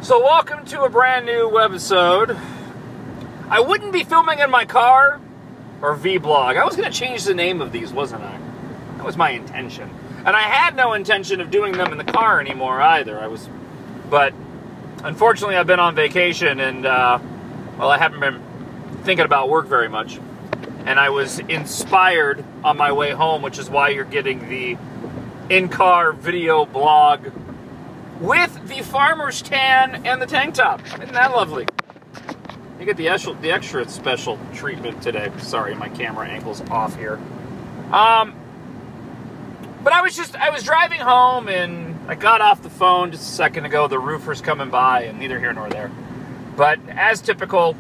So welcome to a brand new webisode. I wouldn't be filming in my car or vlog. I was going to change the name of these, wasn't I? That was my intention. And I had no intention of doing them in the car anymore either. But unfortunately I've been on vacation and, well, I haven't been thinking about work very much. And I was inspired on my way home, which is why you're getting the in-car video blog with the farmer's tan and the tank top. Isn't that lovely? You get the extra special treatment today. Sorry, my camera angle's off here. But I was driving home and I got off the phone just a second ago. The roofer's coming by, and neither here nor there. But as typical,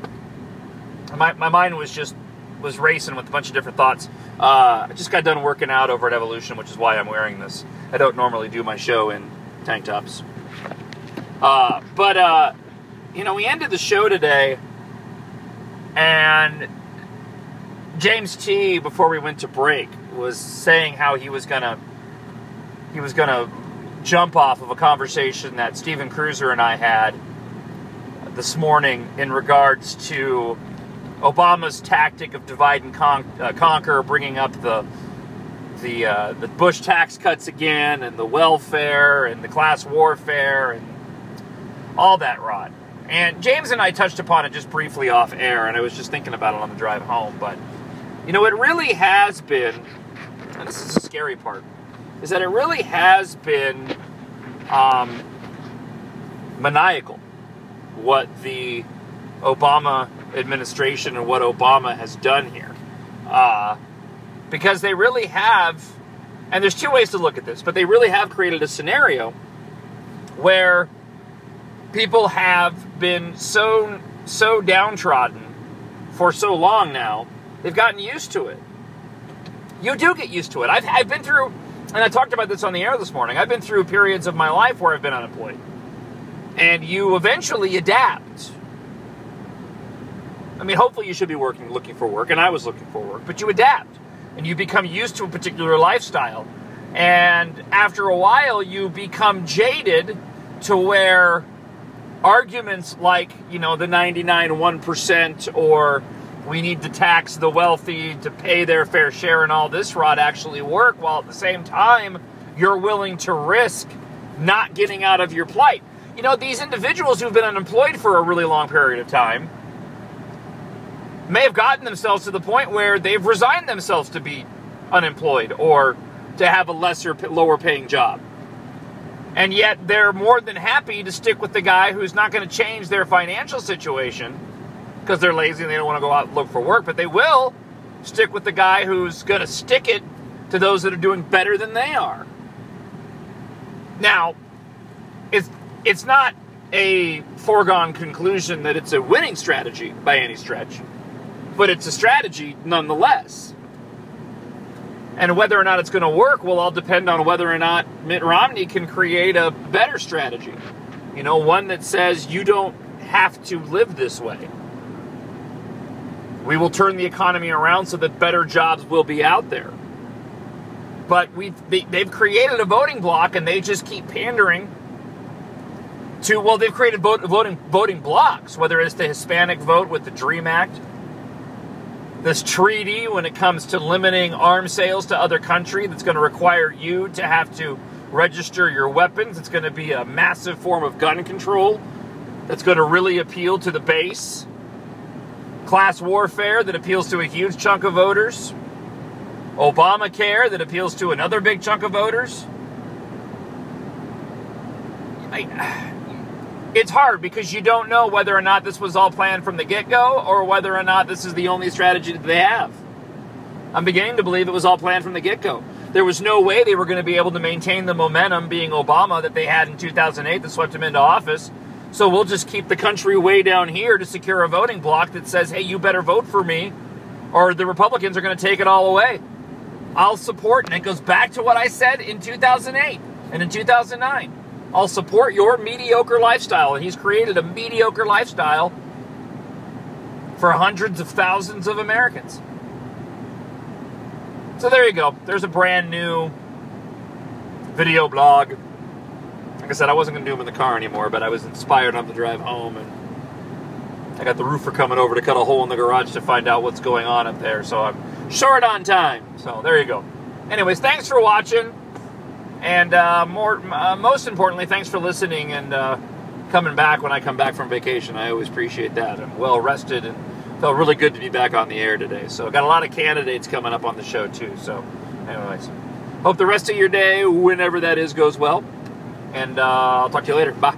my mind was racing with a bunch of different thoughts. I just got done working out over at Evolution, which is why I'm wearing this. I don't normally do my show in tank tops. You know, we ended the show today, and James T, before we went to break, was saying how he was gonna jump off of a conversation that Steven Cruiser and I had this morning in regards to Obama's tactic of divide and conquer, bringing up the Bush tax cuts again, and the welfare, and the class warfare, and all that rot. And James and I touched upon it just briefly off air, and I was just thinking about it on the drive home. But, you know, it really has been, and this is the scary part, is that it really has been maniacal what the Obama administration and what Obama has done here. Because they really have, and there's two ways to look at this, but they really have created a scenario where people have been so downtrodden for so long now, they've gotten used to it. You do get used to it. I've been through, and I talked about this on the air this morning, I've been through periods of my life where I've been unemployed. And you eventually adapt. I mean, hopefully you should be looking for work, and I was looking for work, but you adapt. And you become used to a particular lifestyle. And after a while, you become jaded to where arguments like, you know, the 99.1% or we need to tax the wealthy to pay their fair share and all this rot actually work, while at the same time, you're willing to risk not getting out of your plight. You know, these individuals who've been unemployed for a really long period of time may have gotten themselves to the point where they've resigned themselves to be unemployed or to have a lower paying job. And yet they're more than happy to stick with the guy who's not going to change their financial situation because they're lazy and they don't want to go out and look for work, but they will stick with the guy who's going to stick it to those that are doing better than they are. Now, it's not a foregone conclusion that it's a winning strategy by any stretch, but it's a strategy nonetheless. And whether or not it's going to work will all depend on whether or not Mitt Romney can create a better strategy. You know, one that says you don't have to live this way. We will turn the economy around so that better jobs will be out there. But they've created a voting bloc, and they just keep pandering to, well, they've created voting blocks, whether it's the Hispanic vote with the DREAM Act, this treaty when it comes to limiting arms sales to other countries that's going to require you to have to register your weapons. It's going to be a massive form of gun control that's going to really appeal to the base. Class warfare that appeals to a huge chunk of voters. Obamacare that appeals to another big chunk of voters. It's hard because you don't know whether or not this was all planned from the get-go or whether or not this is the only strategy that they have. I'm beginning to believe it was all planned from the get-go. There was no way they were going to be able to maintain the momentum, being Obama, that they had in 2008 that swept him into office. So we'll just keep the country way down here to secure a voting bloc that says, hey, you better vote for me or the Republicans are going to take it all away. I'll support, and it goes back to what I said in 2008 and in 2009. I'll support your mediocre lifestyle. And he's created a mediocre lifestyle for hundreds of thousands of Americans. So there you go. There's a brand new video blog. I I said, I wasn't going to do them in the car anymore, but I was inspired on the drive home, and I got the roofer coming over to cut a hole in the garage to find out what's going on up there, so I'm short on time. So there you go. Anyways, thanks for watching, and most importantly, thanks for listening and coming back when I come back from vacation. I always appreciate that. I'm well rested and felt really good to be back on the air today. So I've got a lot of candidates coming up on the show too. So anyways, hope the rest of your day, whenever that is, goes well. And I'll talk to you later. Bye.